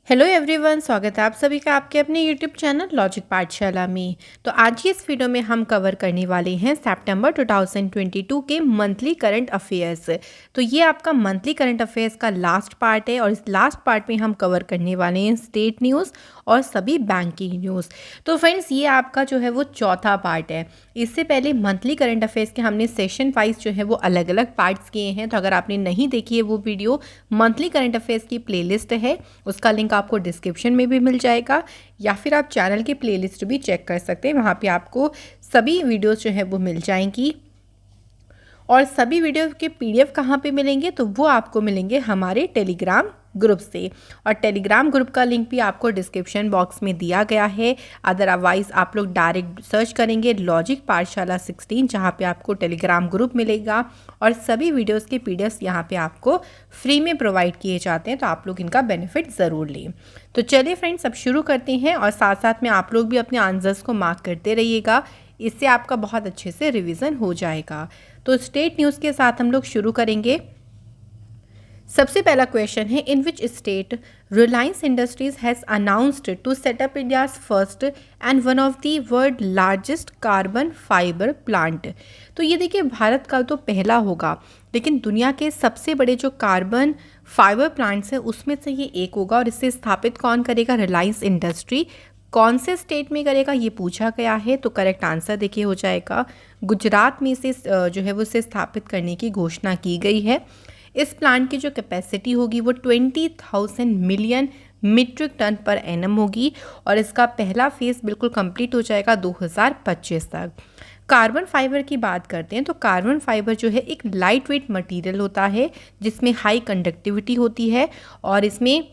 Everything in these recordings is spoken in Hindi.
हेलो एवरीवन, स्वागत है आप सभी का आपके अपने यूट्यूब चैनल लॉजिक पाठशाला में। तो आज की इस वीडियो में हम कवर करने वाले हैं सितंबर 2022 के मंथली करंट अफेयर्स। तो ये आपका मंथली करंट अफेयर्स का लास्ट पार्ट है और इस लास्ट पार्ट में हम कवर करने वाले हैं स्टेट न्यूज़ और सभी बैंकिंग न्यूज़। तो फ्रेंड्स, ये आपका जो है वो चौथा पार्ट है। इससे पहले मंथली करंट अफेयर्स के हमने सेशन वाइज जो है वो अलग अलग पार्ट्स किए हैं। तो अगर आपने नहीं देखी है वो वीडियो, मंथली करंट अफेयर्स की प्लेलिस्ट है, उसका लिंक आपको डिस्क्रिप्शन में भी मिल जाएगा, या फिर आप चैनल की प्लेलिस्ट भी चेक कर सकते हैं। वहाँ पे आपको सभी वीडियोस जो है वो मिल जाएंगी। और सभी वीडियो के पीडीएफ कहाँ पे मिलेंगे, तो वो आपको मिलेंगे हमारे टेलीग्राम ग्रुप से। और टेलीग्राम ग्रुप का लिंक भी आपको डिस्क्रिप्शन बॉक्स में दिया गया है। अदरवाइज आप लोग डायरेक्ट सर्च करेंगे लॉजिक पाठशाला 16, जहाँ पे आपको टेलीग्राम ग्रुप मिलेगा और सभी वीडियोस के पीडीएफ यहाँ पे आपको फ्री में प्रोवाइड किए जाते हैं। तो आप लोग इनका बेनिफिट ज़रूर लें। तो चलिए फ्रेंड्स, अब शुरू करते हैं और साथ साथ में आप लोग भी अपने आंसर्स को मार्क करते रहिएगा। इससे आपका बहुत अच्छे से रिवीजन हो जाएगा। तो स्टेट न्यूज़ के साथ हम लोग शुरू करेंगे। सबसे पहला क्वेश्चन है, in which state Reliance Industries has announced to setup India's first and one of the world largest carbon fibre plant. तो ये देखिए, भारत का तो पहला होगा, लेकिन दुनिया के सबसे बड़े जो कार्बन फाइबर प्लांट्स हैं उसमें से ये एक होगा। और इसे स्थापित कौन करेगा? रिलायंस इंडस्ट्री। कौन से स्टेट में करेगा ये पूछा गया है। तो करेक्ट आंसर देखिए हो जाएगा गुजरात में से जो है वो इसे स्थापित करने की घोषणा की गई है। इस प्लांट की जो कैपेसिटी होगी वो 20,000 मिलियन मीट्रिक टन पर एनम होगी और इसका पहला फेज बिल्कुल कंप्लीट हो जाएगा 2025 तक। कार्बन फाइबर की बात करते हैं तो कार्बन फाइबर जो है एक लाइट वेट मटेरियल होता है जिसमें हाई कंडक्टिविटी होती है और इसमें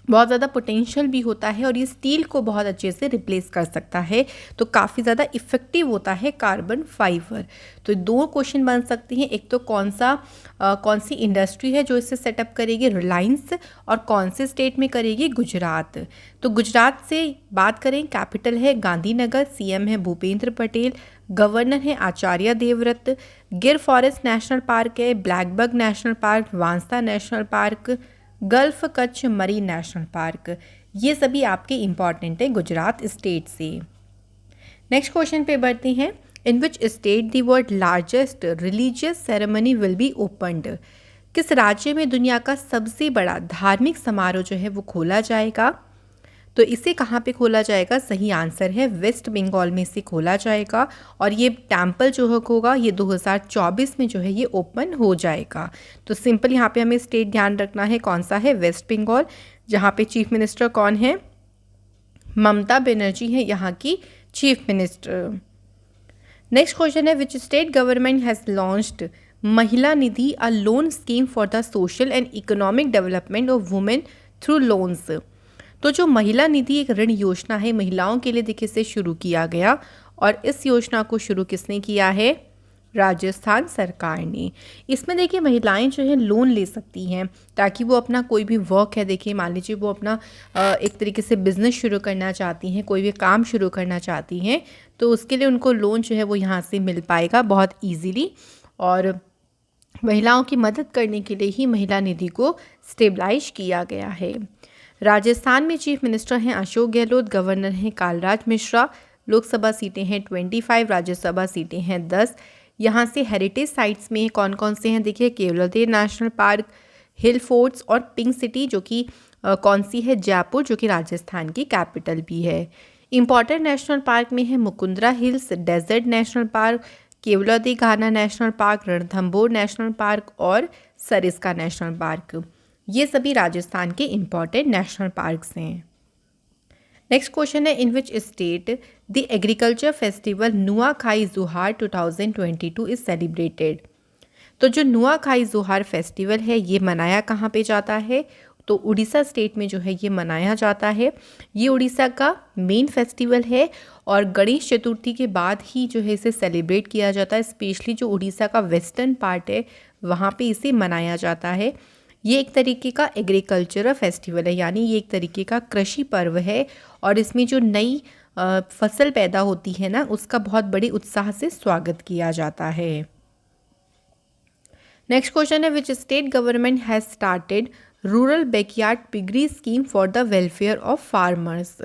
बहुत ज़्यादा पोटेंशियल भी होता है और ये स्टील को बहुत अच्छे से रिप्लेस कर सकता है। तो काफ़ी ज़्यादा इफ़ेक्टिव होता है कार्बन फाइबर। तो दो क्वेश्चन बन सकते हैं, एक तो कौन सी इंडस्ट्री है जो इसे सेटअप करेगी? रिलायंस। और कौन से स्टेट में करेगी? गुजरात। तो गुजरात से बात करें, कैपिटल है गांधीनगर, सीएम है भूपेंद्र पटेल, गवर्नर है Acharya Devvrat, Gir forest national park है, blackbuck national park, Vansda national park, gulf Kutch marine national park. ये सभी आपके इंपॉर्टेंट है गुजरात स्टेट से। नेक्स्ट क्वेश्चन पे बढ़ते हैं, in which state the world largest religious ceremony will be opened. किस राज्य में दुनिया का सबसे बड़ा धार्मिक समारोह जो है वो खोला जाएगा? तो इसे कहाँ पे खोला जाएगा? सही आंसर है वेस्ट बंगाल में से खोला जाएगा और ये टेम्पल जो होगा ये 2024 में जो है ये ओपन हो जाएगा। तो सिंपल यहाँ पे हमें स्टेट ध्यान रखना है, कौन सा है? वेस्ट बंगाल, जहाँ पे चीफ मिनिस्टर कौन है? ममता बनर्जी है यहाँ की चीफ मिनिस्टर। नेक्स्ट क्वेश्चन है, which state government has launched Mahila Nidhi, a loan scheme for the social and economic development of women through loans. तो जो महिला निधि एक ऋण योजना है महिलाओं के लिए, देखिए इसे शुरू किया गया और इस योजना को शुरू किसने किया है? राजस्थान सरकार ने। इसमें देखिए महिलाएं जो है लोन ले सकती हैं ताकि वो अपना कोई भी वर्क है, देखिए मान लीजिए वो अपना एक तरीके से बिजनेस शुरू करना चाहती हैं, कोई भी काम शुरू करना चाहती हैं, तो उसके लिए उनको लोन जो है वो यहाँ से मिल पाएगा बहुत ईजीली। और महिलाओं की मदद करने के लिए ही महिला निधि को स्टेबलाइज किया गया है। राजस्थान में चीफ मिनिस्टर हैं अशोक गहलोत, गवर्नर हैं कालराज मिश्रा, लोकसभा सीटें हैं 25, राज्यसभा सीटें हैं 10। यहाँ से हेरिटेज साइट्स में कौन कौन से हैं? देखिए केवलादेव नेशनल पार्क, हिल फोर्ट्स और पिंक सिटी जो कि कौन सी है? जयपुर, जो कि राजस्थान की कैपिटल भी है। इंपॉर्टेंट नेशनल पार्क में है Mukundra hills, desert national park, Keoladeo Ghana national park, Ranthambore national park और सरिस्का नेशनल पार्क। ये सभी राजस्थान के इंपॉर्टेंट नेशनल पार्क्स हैं। नेक्स्ट क्वेश्चन है, in which state the agriculture festival Nuakhai Juhar 2022 is celebrated. तो जो नुआखाई जोहार फेस्टिवल है ये मनाया कहाँ पे जाता है? तो उड़ीसा स्टेट में जो है ये मनाया जाता है। ये उड़ीसा का मेन फेस्टिवल है और गणेश चतुर्थी के बाद ही जो है इसे सेलिब्रेट किया जाता है। स्पेशली जो उड़ीसा का वेस्टर्न पार्ट है वहाँ पे इसे मनाया जाता है। ये एक तरीके का एग्रीकल्चरल फेस्टिवल है, यानी ये एक तरीके का कृषि पर्व है और इसमें जो नई फसल पैदा होती है ना उसका बहुत बड़े उत्साह से स्वागत किया जाता है। नेक्स्ट क्वेश्चन है, which state government has started rural backyard piggery scheme for the welfare of farmers.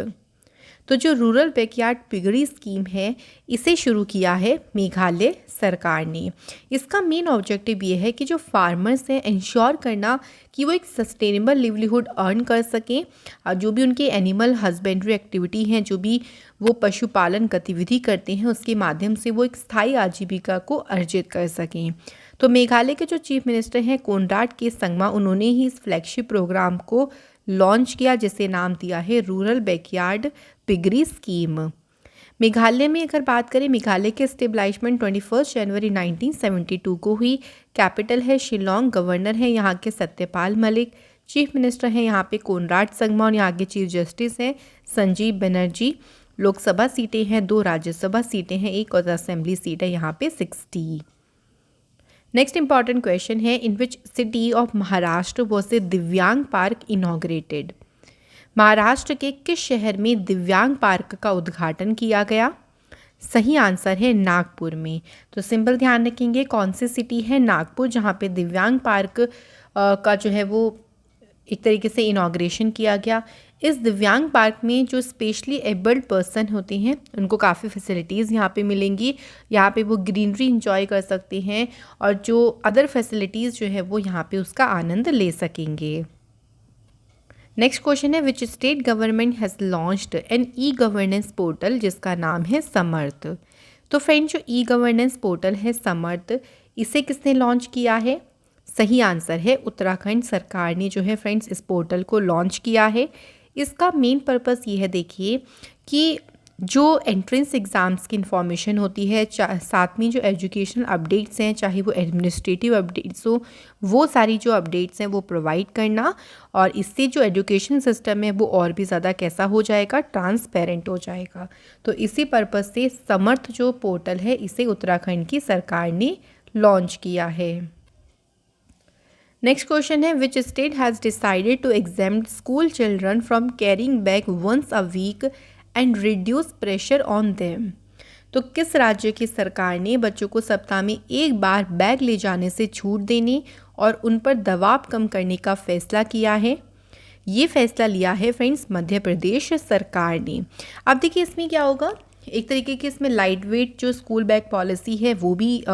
तो जो रूरल बैकयार्ड पिगरी स्कीम है इसे शुरू किया है मेघालय सरकार ने। इसका मेन ऑब्जेक्टिव ये है कि जो फार्मर्स हैं इंश्योर करना कि वो एक सस्टेनेबल लिवलीहुड अर्न कर सकें, जो भी उनके एनिमल हस्बेंड्री एक्टिविटी हैं, जो भी वो पशुपालन गतिविधि करते हैं, उसके माध्यम से वो एक स्थायी आजीविका को अर्जित कर सकें। तो मेघालय के जो चीफ मिनिस्टर हैं कोनराड के संगमा, उन्होंने ही इस फ्लैगशिप प्रोग्राम को लॉन्च किया जिसे नाम दिया है rural backyard piggery scheme. Meghalaya में अगर बात करें, मेघालय के स्टेबलाइजमेंट 21 जनवरी 1972 को हुई। कैपिटल है शिलोंग, गवर्नर है यहाँ के सत्यपाल मलिक, चीफ मिनिस्टर हैं यहाँ पे कोनराड संगमा और यहाँ के चीफ जस्टिस हैं संजीव बनर्जी। लोकसभा सीटें हैं 2, राज्यसभा सीटें हैं 1 और असेंबली सीट है यहाँ पे 60। नेक्स्ट इंपॉर्टेंट क्वेश्चन है, in which city of Maharashtra was a Divyang park inaugurated. Maharashtra के किस शहर में दिव्यांग पार्क का उद्घाटन किया गया? सही आंसर है नागपुर में। तो सिंपल ध्यान रखेंगे कौन सी सिटी है, नागपुर, जहाँ पे दिव्यांग पार्क का जो है वो एक तरीके से इनॉग्रेशन किया गया। इस दिव्यांग पार्क में जो स्पेशली एबल्ड पर्सन होते हैं उनको काफ़ी फैसिलिटीज़ यहाँ पे मिलेंगी। यहाँ पे वो ग्रीनरी इंजॉय कर सकते हैं और जो अदर फैसिलिटीज़ जो है वो यहाँ पे उसका आनंद ले सकेंगे। नेक्स्ट क्वेश्चन है, which state government has launched an e governance portal जिसका नाम है समर्थ। तो फ्रेंड, जो ई गवर्नेंस पोर्टल है समर्थ, इसे किसने लॉन्च किया है? सही आंसर है उत्तराखंड सरकार ने जो है फ्रेंड्स इस पोर्टल को लॉन्च किया है। इसका मेन पर्पस ये है, देखिए, कि जो एंट्रेंस एग्ज़ाम्स की इन्फॉर्मेशन होती है, साथ में जो एजुकेशनल अपडेट्स हैं, चाहे वो एडमिनिस्ट्रेटिव अपडेट्स हो, वो सारी जो अपडेट्स हैं वो प्रोवाइड करना, और इससे जो एजुकेशन सिस्टम है वो और भी ज़्यादा कैसा हो जाएगा, ट्रांसपेरेंट हो जाएगा। तो इसी पर्पस से समर्थ जो पोर्टल है इसे उत्तराखंड की सरकार ने लॉन्च किया है। नेक्स्ट क्वेश्चन है, which state has decided to exempt school children from carrying bag once a week and reduce pressure on them. तो किस राज्य की सरकार ने बच्चों को सप्ताह में एक बार बैग ले जाने से छूट देने और उन पर दबाव कम करने का फैसला किया है? ये फैसला लिया है फ्रेंड्स मध्य प्रदेश सरकार ने। अब देखिए इसमें क्या होगा, एक तरीके की इसमें लाइट वेट जो स्कूल बैग पॉलिसी है वो भी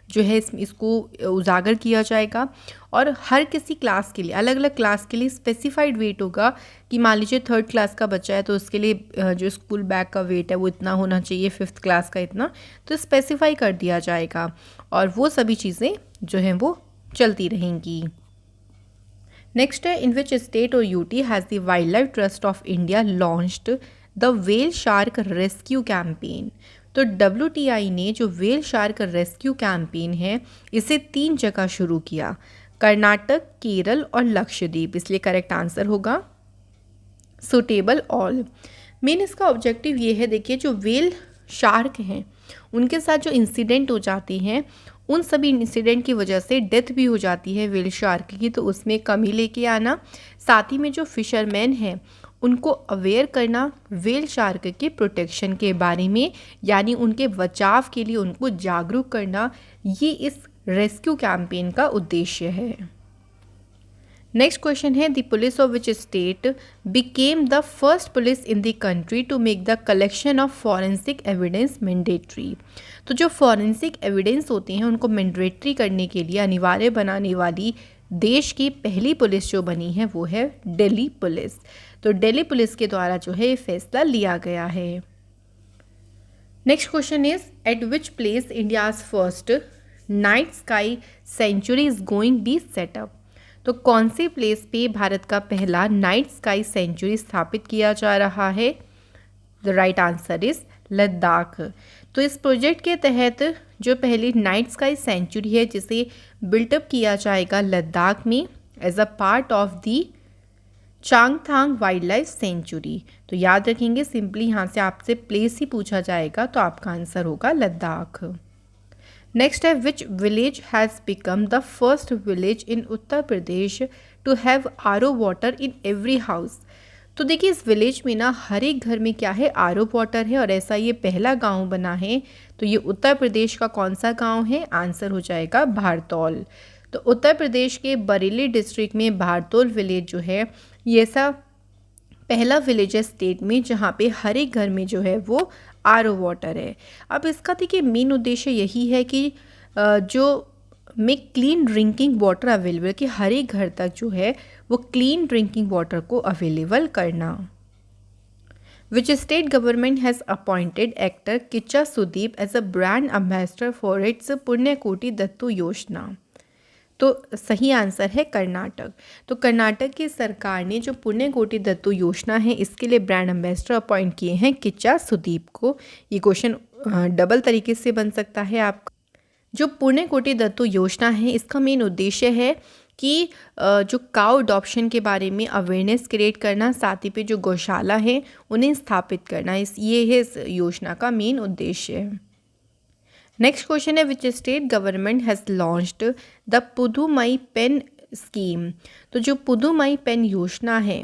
जो है इसको उजागर किया जाएगा, और हर किसी क्लास के लिए, अलग अलग क्लास के लिए स्पेसिफाइड वेट होगा कि मान लीजिए 3rd क्लास का बच्चा है तो उसके लिए जो स्कूल बैग का वेट है वो इतना होना चाहिए, 5th क्लास का इतना, तो स्पेसिफाई कर दिया जाएगा और वो सभी चीज़ें जो हैं वो चलती रहेंगी। नेक्स्ट है, इन विच स्टेट और UT has the wild life trust of India launched the whale shark rescue campaign. तो WTI ने जो व्हेल शार्क रेस्क्यू कैंपेन है इसे 3 जगह शुरू किया, कर्नाटक, केरल और लक्षद्वीप, इसलिए करेक्ट आंसर होगा सुटेबल ऑल। मेन इसका ऑब्जेक्टिव ये है, देखिए जो व्हेल शार्क हैं उनके साथ जो इंसिडेंट हो जाते हैं उन सभी इंसिडेंट की वजह से डेथ भी हो जाती है व्हेल शार्क की, तो उसमें कमी लेके आना, साथ ही में जो फिशरमैन हैं उनको अवेयर करना व्हेल शार्क के प्रोटेक्शन के बारे में, यानी उनके बचाव के लिए उनको जागरूक करना, ये इस रेस्क्यू कैंपेन का उद्देश्य है। नेक्स्ट क्वेश्चन है, the police of which state became the first police in the country to make the collection of forensic evidence mandatory. तो जो फॉरेंसिक एविडेंस होते हैं उनको मैंडेटरी करने के लिए अनिवार्य बनाने वाली देश की पहली पुलिस जो बनी है वो है दिल्ली पुलिस। तो दिल्ली पुलिस के द्वारा जो है फैसला लिया गया है। Next question is, at which place India's first night sky sanctuary is going be setup. तो कौन सी प्लेस पे भारत का पहला नाइट स्काई सेंचुरी स्थापित किया जा रहा है? The right answer is Ladakh. तो इस प्रोजेक्ट के तहत जो पहली नाइट स्काई सेंचुरी है जिसे बिल्टअप किया जाएगा लद्दाख में as a part of the Changthang wildlife sanctuary. तो याद रखेंगे, सिंपली यहाँ से आपसे प्लेस ही पूछा जाएगा तो आपका आंसर होगा लद्दाख। नेक्स्ट है, which village has become the first village in Uttar Pradesh to have RO water in every house. तो देखिए इस विलेज में ना हर एक घर में क्या है, RO वाटर है और ऐसा ये पहला गांव बना है। तो ये उत्तर प्रदेश का कौन सा गांव है? आंसर हो जाएगा भारतौल। तो उत्तर प्रदेश के बरेली डिस्ट्रिक्ट में भारतोल विलेज जो है ये ऐसा पहला विलेज है स्टेट में जहाँ पे हर एक घर में जो है वो आरओ वाटर है। अब इसका देखिए मेन उद्देश्य यही है कि जो make clean drinking water available, कि हर एक घर तक जो है वो क्लीन ड्रिंकिंग वाटर को अवेलेबल करना। Which state government has appointed actor Kichcha Sudeep as a brand ambassador for its Punyakoti Dattu Yojana? तो सही आंसर है कर्नाटक। तो कर्नाटक की सरकार ने जो पुण्यकोटि दत्तू योजना है इसके लिए ब्रांड एम्बेसडर अपॉइंट किए हैं किच्चा सुदीप को। ये क्वेश्चन डबल तरीके से बन सकता है आपका। जो पुण्यकोटि दत्तू योजना है इसका मेन उद्देश्य है कि जो काउ अडॉप्शन के बारे में अवेयरनेस क्रिएट करना, साथ ही पे जो गौशाला है उन्हें स्थापित करना, ये है इस योजना का मेन उद्देश्य। नेक्स्ट क्वेश्चन है which state government has launched the Pudhumai Penn scheme? तो जो पुदुमई पेन योजना है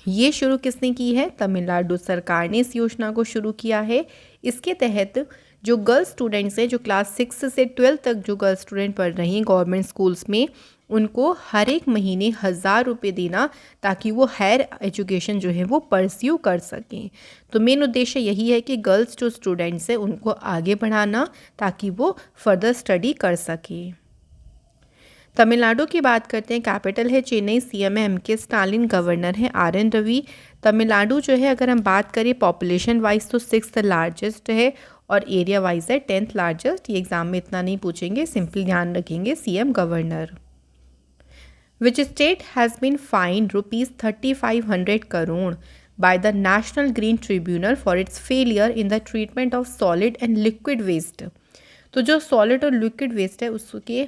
ये शुरू किसने की है? तमिलनाडु सरकार ने इस योजना को शुरू किया है। इसके तहत जो गर्ल्स स्टूडेंट्स हैं, जो क्लास 6 से 12 तक जो गर्ल्स स्टूडेंट पढ़ रही हैं गवर्नमेंट स्कूल्स में, उनको हर एक महीने 1000 रुपये देना ताकि वो हायर एजुकेशन जो है वो परस्यू कर सकें। तो मेन उद्देश्य यही है कि गर्ल्स जो स्टूडेंट्स हैं उनको आगे बढ़ाना ताकि वो फर्दर स्टडी कर सकें। तमिलनाडु की बात करते हैं, कैपिटल है चेन्नई, सीएम है एमके स्टालिन, गवर्नर है आरएन रवि। तमिलनाडु जो है अगर हम बात करें पॉपुलेशन वाइज तो 6th लार्जेस्ट है और एरिया वाइज है 10th लार्जेस्ट। ये एग्जाम में इतना नहीं पूछेंगे, सिंपल ध्यान रखेंगे CM governor. Which state has been fined ₹3500 crore by the National Green Tribunal for its failure in the treatment of solid and liquid waste? तो जो सॉलिड और लिक्विड वेस्ट है उसके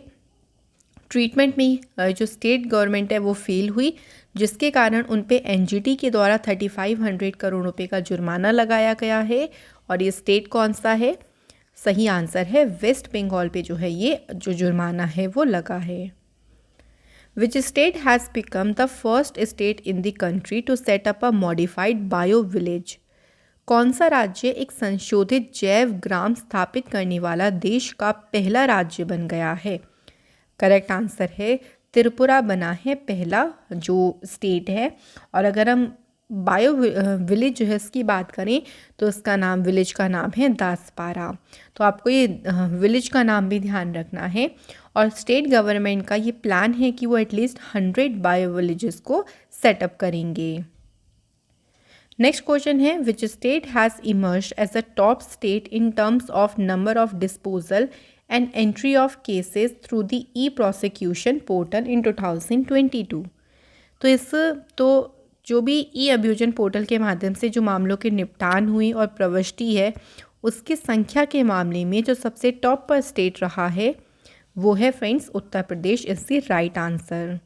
ट्रीटमेंट में जो स्टेट गवर्नमेंट है वो फेल हुई, जिसके कारण उन पे एनजीटी के द्वारा 3500 करोड़ रुपए का जुर्माना लगाया गया है। और ये स्टेट कौन सा है? सही आंसर है वेस्ट बंगाल पे जो है ये जो जुर्माना है वो लगा है। Which state has become the first state in the country to set up a modified bio village? कौन सा राज्य एक संशोधित जैव ग्राम स्थापित करने वाला देश का पहला राज्य बन गया है? करेक्ट आंसर है त्रिपुरा बना है पहला जो स्टेट है। और अगर हम बायो विलेज जो है इसकी बात करें तो इसका नाम, विलेज का नाम है दासपारा। तो आपको ये विलेज का नाम भी ध्यान रखना है। और स्टेट गवर्नमेंट का ये प्लान है कि वो एटलीस्ट 100 बायो विलेजेस को सेटअप करेंगे। नेक्स्ट क्वेश्चन है which state has emerged as a top state in terms of number of disposal and entry of cases through the e prosecution portal in 2022? तो जो भी ई अभियोजन पोर्टल के माध्यम से जो मामलों के निपटान हुई और प्रविष्टि है उसकी संख्या के मामले में जो सबसे टॉप पर स्टेट रहा है वो है friends Uttar Pradesh. Is the right answer.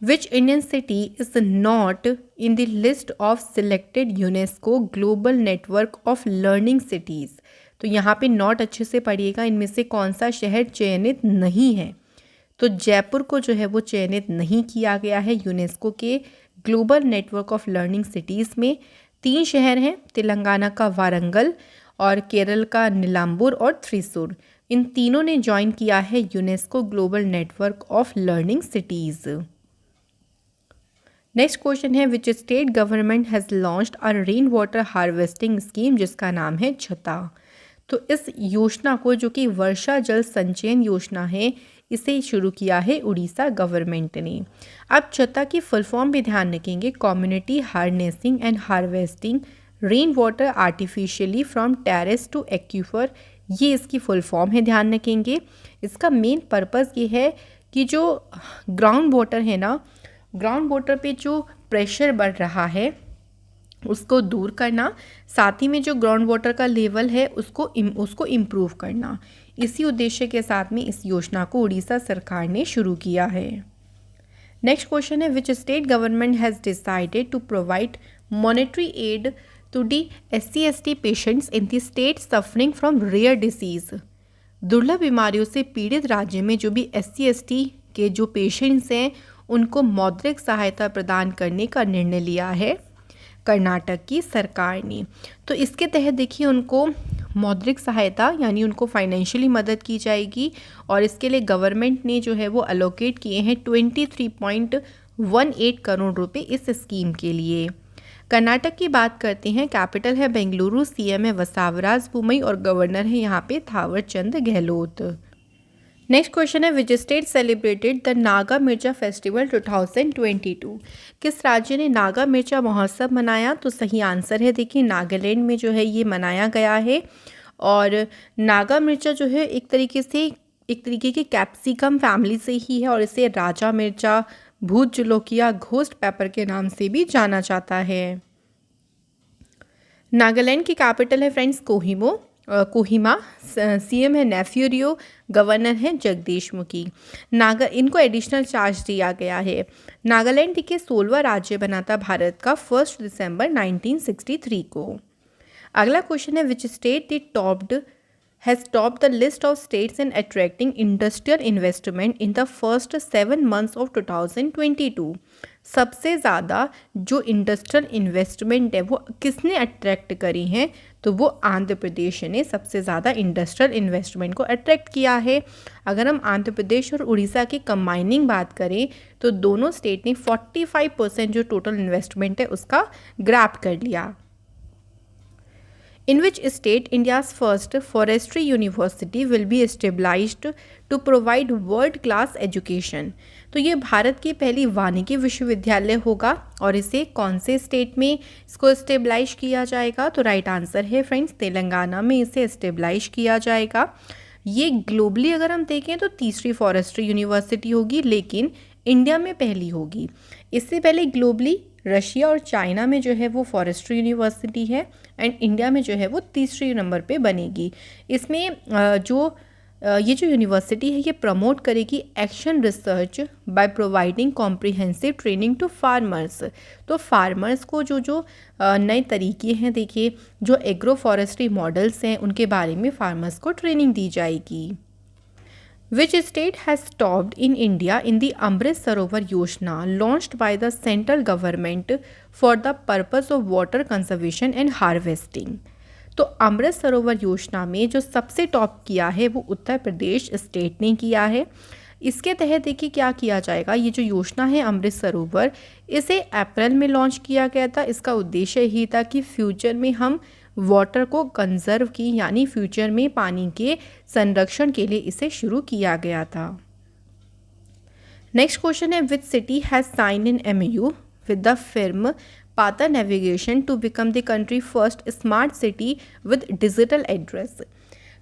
Which Indian city is not in the list of selected UNESCO global network of learning cities? तो यहाँ पे नॉट अच्छे से पढ़िएगा, इनमें से कौन सा शहर चयनित नहीं है? तो जयपुर को जो है वो चयनित नहीं किया गया है यूनेस्को के global network of learning cities में। 3 शहर हैं, तेलंगाना का वारंगल और केरल का नीलाम्बूर और थ्रिसूर। इन तीनों ने ज्वाइन किया है UNESCO global network of learning cities. Next question है which state government has launched a rain water harvesting scheme जिसका नाम है छता? तो इस योजना को, जो कि वर्षा जल संचयन योजना है, इसे शुरू किया है उड़ीसा गवर्नमेंट ने। अब छता की फुल फॉर्म भी ध्यान रखेंगे, community harnessing and harvesting rain water artificially from terrace to aquifer, ये इसकी फुल फॉर्म है, ध्यान रखेंगे। इसका मेन पर्पस ये है कि जो ग्राउंड वाटर है ना, ग्राउंड वाटर पे जो प्रेशर बढ़ रहा है उसको दूर करना, साथ ही में जो ग्राउंड वाटर का लेवल है उसको इम्प्रूव करना। इसी उद्देश्य के साथ में इस योजना को उड़ीसा सरकार ने शुरू किया है। नेक्स्ट क्वेश्चन है which state government has decided to provide monetary aid to the SC/ST patients in the state suffering from rare disease? दुर्लभ बीमारियों से पीड़ित राज्य में जो भी SC/ST के जो पेशेंट्स हैं उनको मौद्रिक सहायता प्रदान करने का निर्णय लिया है कर्नाटक की सरकार ने। तो इसके तहत देखिए उनको मौद्रिक सहायता यानी उनको फाइनेंशियली मदद की जाएगी और इसके लिए गवर्नमेंट ने जो है वो अलोकेट किए हैं 23.18 करोड़ रुपए इस स्कीम के लिए। कर्नाटक की बात करते हैं, कैपिटल है बेंगलुरु, सीएम है वसावराज बोम्मई और गवर्नर है यहाँ पे थावर चंद गहलोत। नेक्स्ट क्वेश्चन है, which state celebrated the Naga Mirza festival 2022? किस राज्य ने नागा मिर्जा महोत्सव मनाया? तो सही आंसर है देखिए नागालैंड में जो है ये मनाया गया है। और नागा मिर्चा जो है एक तरीके की कैप्सिकम फैमिली से ही है और इसे राजा मिर्चा, भूत जुलोकिया, घोस्ट पेपर के नाम से भी जाना जाता है। नागालैंड की कैपिटल है फ्रेंड्स कोहिमा, सीएम है नेफ्यूरियो, गवर्नर है जगदीश मुखी। इनको एडिशनल चार्ज दिया गया है। नागालैंड देखिए 16वां राज्य बना था भारत का 1 दिसंबर 1963 को। अगला क्वेश्चन है, which state has topped the list of states in attracting industrial investment in the first 7 months of 2022? सबसे ज़्यादा जो इंडस्ट्रियल इन्वेस्टमेंट है वो किसने अट्रैक्ट करी हैं? तो वो आंध्र प्रदेश ने सबसे ज़्यादा इंडस्ट्रियल इन्वेस्टमेंट को अट्रैक्ट किया है। अगर हम आंध्र प्रदेश और उड़ीसा की कंबाइनिंग बात करें तो दोनों स्टेट ने 45% जो टोटल इन्वेस्टमेंट है उसका ग्रैब कर लिया। In which state India's first forestry university will be established to provide world class education? तो ये भारत की पहली वानिकी विश्वविद्यालय होगा और इसे कौन से स्टेट में इसको स्टेबलाइज किया जाएगा? तो राइट आंसर है फ्रेंड्स तेलंगाना में इसे स्टेबलाइज किया जाएगा। ये ग्लोबली अगर हम देखें तो तीसरी फॉरेस्ट्री यूनिवर्सिटी होगी, लेकिन इंडिया में पहली होगी। इससे पहले ग्लोबली रशिया और चाइना में जो है वो फॉरेस्ट्री यूनिवर्सिटी है एंड इंडिया में जो है वो तीसरी नंबर पे बनेगी। इसमें ये जो यूनिवर्सिटी है ये प्रमोट करेगी action research by providing comprehensive training to farmers. तो फार्मर्स को जो नए तरीके हैं देखिए, जो एग्रो फॉरेस्ट्री मॉडल्स हैं उनके बारे में फार्मर्स को ट्रेनिंग दी जाएगी। Which state has stopped in India in the Amrit Sarovar Yojana launched by the central government for the purpose of water conservation and harvesting? तो अमृत सरोवर योजना में जो सबसे टॉप किया है वो उत्तर प्रदेश स्टेट ने किया है। इसके तहत देखिए क्या किया जाएगा, ये जो योजना है अमृत सरोवर, इसे अप्रैल में लॉन्च किया गया था। इसका उद्देश्य ही था कि फ्यूचर में हम वाटर को कंजर्व की यानी फ्यूचर में पानी के संरक्षण के लिए इसे शुरू किया गया था। नेक्स्ट क्वेश्चन है, which city has sign in MOU with the firm Pataa navigation to become the country first smart city with digital address?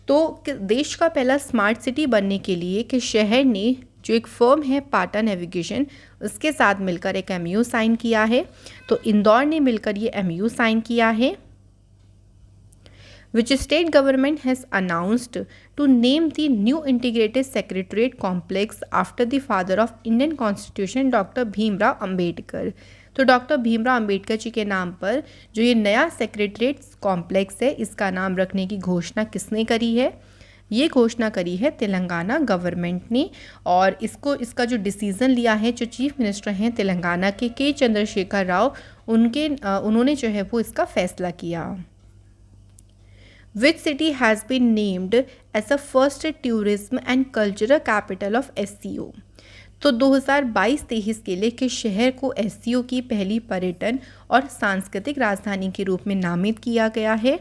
तो देश का पहला स्मार्ट सिटी बनने के लिए कि शहर ने जो एक फर्म है पाटा नेविगेशन उसके साथ मिलकर एक MOU साइन किया है। तो इंदौर ने मिलकर ये MOU साइन किया है। Which state government has announced to name the new integrated secretariat complex after the father of Indian Constitution Dr. Bhimrao Ambedkar? तो डॉक्टर भीमराव अंबेडकर जी के नाम पर जो ये नया सेक्रेटरीट कॉम्प्लेक्स है इसका नाम रखने की घोषणा किसने करी है? ये घोषणा करी है तेलंगाना गवर्नमेंट ने और इसका जो डिसीज़न लिया है जो चीफ मिनिस्टर हैं तेलंगाना के चंद्रशेखर राव उन्होंने जो है वो इसका फैसला किया। Which city has been named as the first tourism and cultural capital of SCO? तो 2022-23 के लिए किस शहर को SCO की पहली पर्यटन और सांस्कृतिक राजधानी के रूप में नामित किया गया है?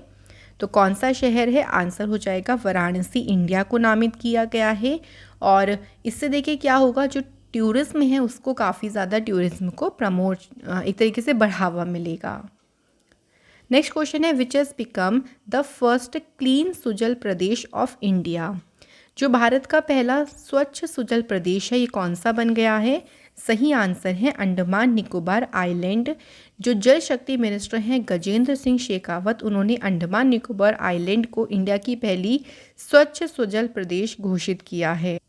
तो कौन सा शहर है? आंसर हो जाएगा वाराणसी इंडिया को नामित किया गया है। और इससे देखिए क्या होगा, जो टूरिज्म है उसको काफ़ी ज़्यादा टूरिज्म को एक तरीके से बढ़ावा मिलेगा। नेक्स्ट क्वेश्चन है, which has become the first clean Sujal Pradesh of India? जो भारत का पहला स्वच्छ सुजल प्रदेश है ये कौन सा बन गया है? सही आंसर है अंडमान निकोबार आइलैंड। जो जल शक्ति मिनिस्टर हैं गजेंद्र सिंह शेखावत, उन्होंने अंडमान निकोबार आइलैंड को इंडिया की पहली स्वच्छ सुजल प्रदेश घोषित किया है।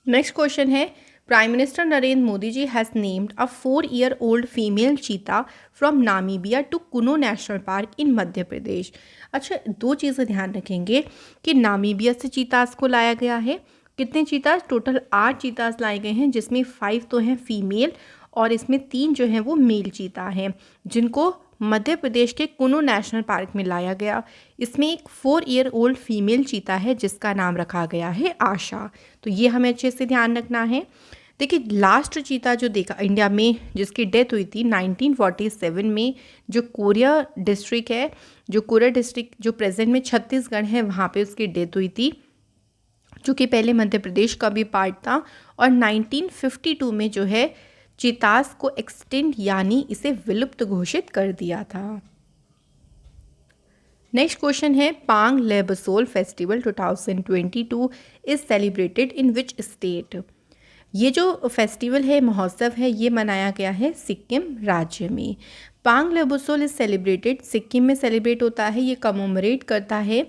नेक्स्ट क्वेश्चन है, prime minister Narendra Modi ji has named a 4-year-old female cheetah from Namibia to Kuno national park in Madhya Pradesh. अच्छा, दो चीज़ें ध्यान रखेंगे कि नामीबिया से चीतास को लाया गया है। कितने चीतास? टोटल 8 चीतास लाए गए हैं, जिसमें 5 तो हैं फीमेल और इसमें 3 जो हैं वो मेल चीता हैं, जिनको मध्य प्रदेश के कुनु नेशनल पार्क में लाया गया। इसमें एक 4 ईयर ओल्ड फीमेल चीता है जिसका नाम रखा गया है आशा। तो ये हमें अच्छे से ध्यान रखना है। देखिए लास्ट चीता जो देखा इंडिया में जिसकी डेथ हुई थी 1947 में, जो कोरिया डिस्ट्रिक्ट है, जो कोरिया डिस्ट्रिक्ट जो प्रेजेंट में छत्तीसगढ़ है, वहाँ पे उसकी डेथ हुई थी, जो कि पहले मध्य प्रदेश का भी पार्ट था। और 1952 में जो है चीतास को एक्सटिंक्ट यानी इसे विलुप्त घोषित कर दिया था। नेक्स्ट क्वेश्चन है Pang Lhabsol festival 2022 is celebrated in which state. ये जो फेस्टिवल है, महोत्सव है, ये मनाया गया है सिक्किम राज्य में। पांग लेबसोल इज सेलिब्रेटेड सिक्किम में सेलिब्रेट होता है। ये कमोमरेट करता है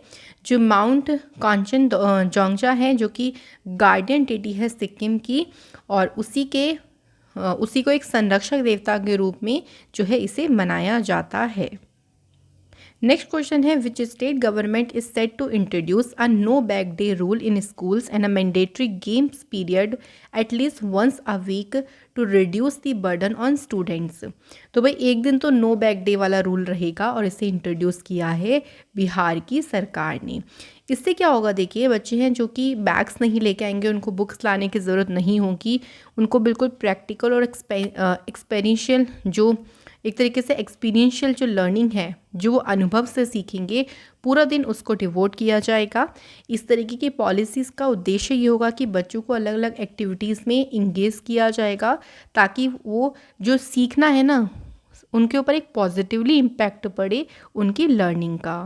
जो माउंट कांचन जोंगजा है, जो कि गार्डियन डेटी है सिक्किम की, और उसी को एक संरक्षक देवता के रूप में जो है इसे मनाया जाता है। नेक्स्ट क्वेश्चन है which state government is set to introduce a no bag day rule in schools and a mandatory games period at least once a week to reduce the burden on students. तो भाई एक दिन तो नो बैग डे वाला रूल रहेगा और इसे इंट्रोड्यूस किया है बिहार की सरकार ने। इससे क्या होगा, देखिए बच्चे हैं जो कि बैग्स नहीं लेके आएंगे, उनको बुक्स लाने की ज़रूरत नहीं होगी, उनको बिल्कुल प्रैक्टिकल और एक्सपेरिशियल जो एक तरीके से एक्सपीरियंशियल जो लर्निंग है, जो वो अनुभव से सीखेंगे, पूरा दिन उसको डिवोट किया जाएगा। इस तरीके की पॉलिसीज़ का उद्देश्य ये होगा कि बच्चों को अलग अलग एक्टिविटीज़ में इंगेज किया जाएगा ताकि वो जो सीखना है ना, उनके ऊपर एक पॉजिटिवली इम्पैक्ट पड़े उनकी लर्निंग का।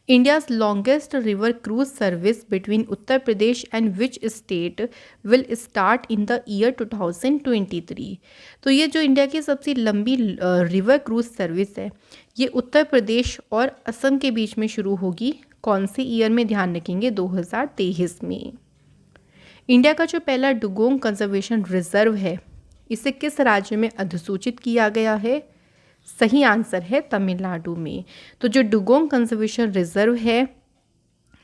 India's longest river cruise service between Uttar Pradesh and which state will start in the year 2023। तो ये जो इंडिया की सबसे लंबी रिवर क्रूज सर्विस है, ये उत्तर प्रदेश और असम के बीच में शुरू होगी। कौन से ईयर में, ध्यान रखेंगे 2023 में। इंडिया का जो पहला डुगोंग कंजर्वेशन रिजर्व है, इसे किस राज्य में अधिसूचित किया गया है? सही आंसर है तमिलनाडु में। तो जो डुगोंग कंजर्वेशन रिजर्व है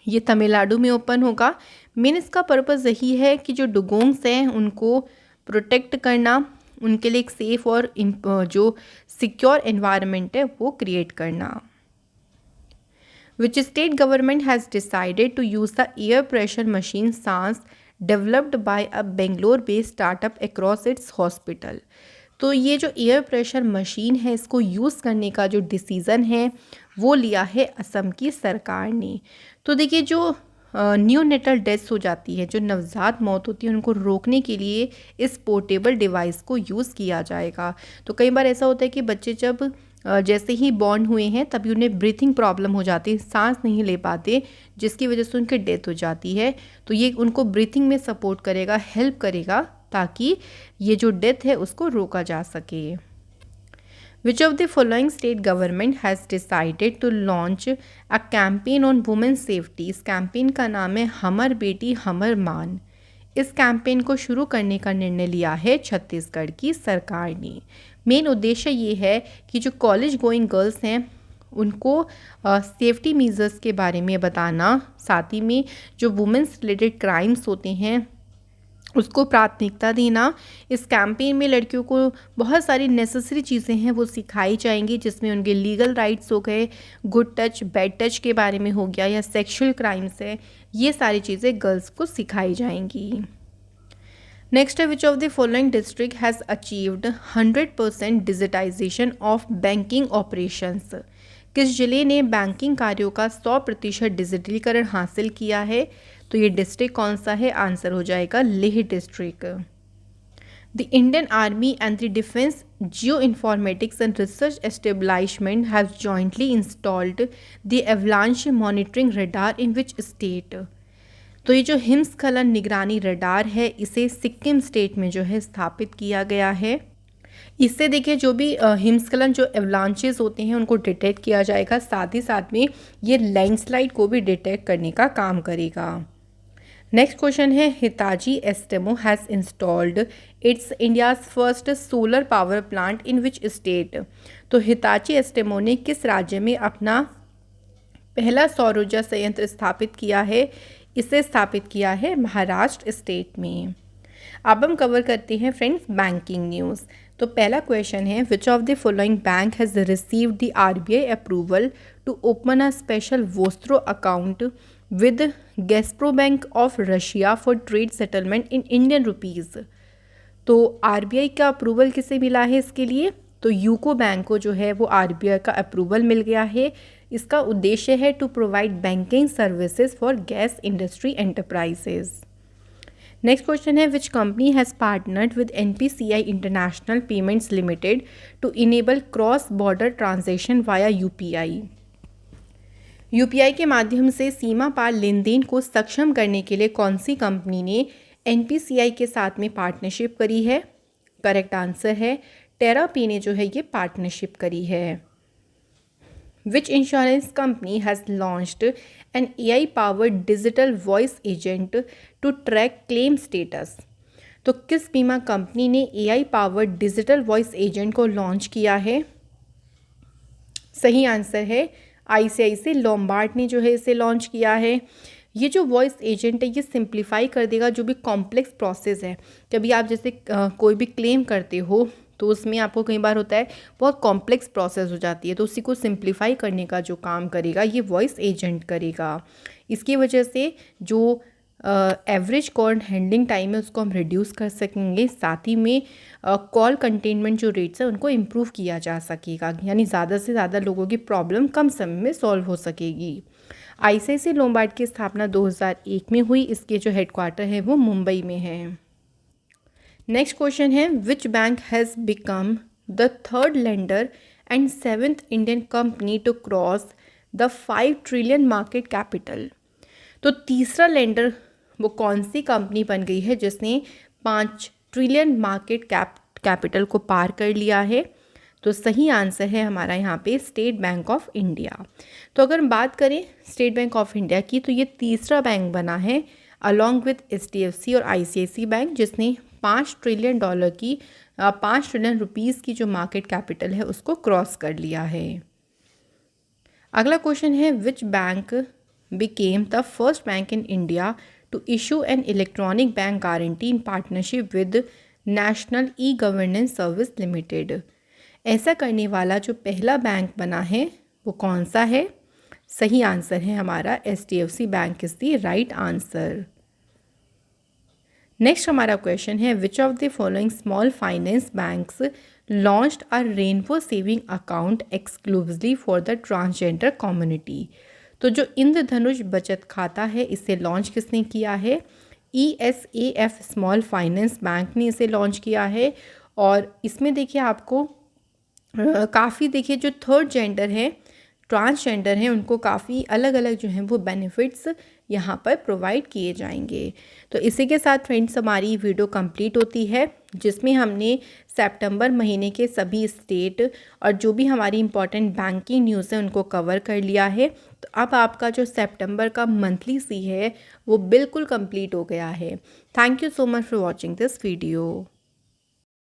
ये तमिलनाडु में ओपन होगा। मेन इसका पर्पस यही है कि जो डुगोंग्स हैं उनको प्रोटेक्ट करना, उनके लिए एक सेफ और जो सिक्योर एनवायरनमेंट है वो क्रिएट करना। Which state government has decided to use the air pressure machine Saans developed by a Bangalore based startup across its hospital. तो ये जो एयर प्रेशर मशीन है, इसको यूज़ करने का जो डिसीज़न है वो लिया है असम की सरकार ने। तो देखिए जो न्यूनेटल डेथ्स हो जाती है, जो नवजात मौत होती है, उनको रोकने के लिए इस पोर्टेबल डिवाइस को यूज़ किया जाएगा। तो कई बार ऐसा होता है कि बच्चे जब जैसे ही बॉर्न हुए हैं तभी उन्हें ब्रीथिंग प्रॉब्लम हो जाती है, सांस नहीं ले पाते, जिसकी वजह से उनकी डेथ हो जाती है। तो ये उनको ब्रीथिंग में सपोर्ट करेगा, हेल्प करेगा, ताकि ये जो डेथ है उसको रोका जा सके। Which of the following state government has decided to launch a campaign on women safety. इस कैंपेन का नाम है हमर बेटी हमर मान। इस कैंपेन को शुरू करने का निर्णय लिया है छत्तीसगढ़ की सरकार ने। मेन उद्देश्य ये है कि जो कॉलेज गोइंग गर्ल्स हैं उनको सेफ्टी मेजर्स के बारे में बताना, साथ ही में जो वुमेन्स रिलेटेड क्राइम्स होते हैं उसको प्राथमिकता देना। इस कैंपेन में लड़कियों को बहुत सारी नेसेसरी चीज़ें हैं वो सिखाई जाएंगी, जिसमें उनके लीगल राइट्स हो गए, गुड टच बैड टच के बारे में हो गया, या सेक्सुअल क्राइम्स है, ये सारी चीज़ें गर्ल्स को सिखाई जाएंगी। नेक्स्ट है which of the following district has achieved 100% digitization of banking operations. किस जिले ने बैंकिंग कार्यों का 100% डिजिटलीकरण हासिल किया है? तो ये डिस्ट्रिक्ट कौन सा है? आंसर हो जाएगा Leh district. The Indian army and the defence geo informatics and research establishment have jointly installed the avalanche monitoring radar in which state. तो ये जो हिमस्खलन निगरानी रडार है, इसे सिक्किम स्टेट में जो है स्थापित किया गया है। इससे देखिए जो भी हिमस्खलन जो एवलांचेस होते हैं उनको डिटेक्ट किया जाएगा, साथ ही साथ में ये लैंडस्लाइड को भी डिटेक्ट करने का काम करेगा। नेक्स्ट क्वेश्चन है Hitachi Astemo has installed its India's first solar power plant in which state. तो हिताची एस्टेमो ने किस राज्य में अपना पहला सौर ऊर्जा संयंत्र स्थापित किया है? इसे स्थापित किया है महाराष्ट्र स्टेट में। अब हम कवर करते हैं फ्रेंड्स बैंकिंग न्यूज़। तो पहला क्वेश्चन है, which of the following bank has received the RBI approval to open a special vostro account with Gazprom bank of Russia for trade settlement in Indian rupees. तो आरबीआई का अप्रूवल किसे मिला है इसके लिए? तो यूको बैंक को जो है वो आरबीआई का अप्रूवल मिल गया है। इसका उद्देश्य है to provide banking services for gas industry enterprises. Next question है, which company has partnered with NPCI international payments limited to enable cross border transaction via UPI. UPI के माध्यम से सीमा पार लेन देन को सक्षम करने के लिए कौन सी कंपनी ने एनपीसीआई के साथ में पार्टनरशिप करी है? करेक्ट आंसर है टेरापी ने जो है ये पार्टनरशिप करी है। Which insurance company has launched an AI powered digital voice agent to track claim status. तो किस बीमा कंपनी ने AI powered digital voice agent को लॉन्च किया है? सही आंसर है आईसीआईसीआई लोम्बार्ड ने जो है इसे लॉन्च किया है। ये जो वॉइस एजेंट है ये सिंप्लीफाई कर देगा जो भी कॉम्प्लेक्स प्रोसेस है। कभी आप जैसे कोई भी क्लेम करते हो तो उसमें आपको कई बार होता है बहुत कॉम्प्लेक्स प्रोसेस हो जाती है, तो उसी को सिंप्लीफाई करने का जो काम करेगा ये वॉइस एजेंट करेगा। इसकी वजह से जो एवरेज कॉल हैंडलिंग टाइम है उसको हम रिड्यूस कर सकेंगे, साथ ही में कॉल कंटेनमेंट जो रेट्स है उनको इम्प्रूव किया जा सकेगा, यानी ज़्यादा से ज़्यादा लोगों की प्रॉब्लम कम समय में सॉल्व हो सकेगी। आईसीआईसीआई लोम्बार्ड की स्थापना 2001 में हुई। इसके जो हेडक्वार्टर है वो मुंबई में है। नेक्स्ट क्वेश्चन है, which bank has become the third lender and 7th Indian company to cross the 5 trillion market capital. तो तीसरा लेंडर वो कौन सी कंपनी बन गई है जिसने 5 ट्रिलियन मार्केट कैपिटल को पार कर लिया है? तो सही आंसर है हमारा यहाँ पे स्टेट बैंक ऑफ इंडिया। तो अगर हम बात करें स्टेट बैंक ऑफ इंडिया की, तो ये तीसरा बैंक बना है अलॉन्ग विद एचडीएफसी और आईसीआईसीआई बैंक, जिसने 5 ट्रिलियन डॉलर की 5 ट्रिलियन रुपीज़ की जो मार्केट कैपिटल है उसको क्रॉस कर लिया है। अगला क्वेश्चन है, which bank became the first bank in India to issue an electronic bank guarantee in partnership with national e governance service limited. ऐसा करने वाला जो पहला बैंक बना है वो कौन सा है? सही आंसर है हमारा HDFC bank is the right answer. Next हमारा क्वेश्चन है, which of the following small finance banks launched a rainbow saving account exclusively for the transgender community. तो जो इंद्रधनुष बचत खाता है इसे लॉन्च किसने किया है? ESAF स्मॉल फाइनेंस बैंक ने इसे लॉन्च किया है। और इसमें देखिए आपको काफ़ी देखिए जो थर्ड जेंडर है, ट्रांसजेंडर हैं, उनको काफ़ी अलग अलग जो हैं वो बेनिफिट्स यहाँ पर प्रोवाइड किए जाएंगे। तो इसी के साथ फ्रेंड्स हमारी वीडियो कंप्लीट होती है, जिसमें हमने सितंबर महीने के सभी स्टेट और जो भी हमारी इंपॉर्टेंट बैंकिंग न्यूज़ है उनको कवर कर लिया है। तो अब आपका जो सितंबर का मंथली सी है वो बिल्कुल कंप्लीट हो गया है। Thank you so much for watching this video.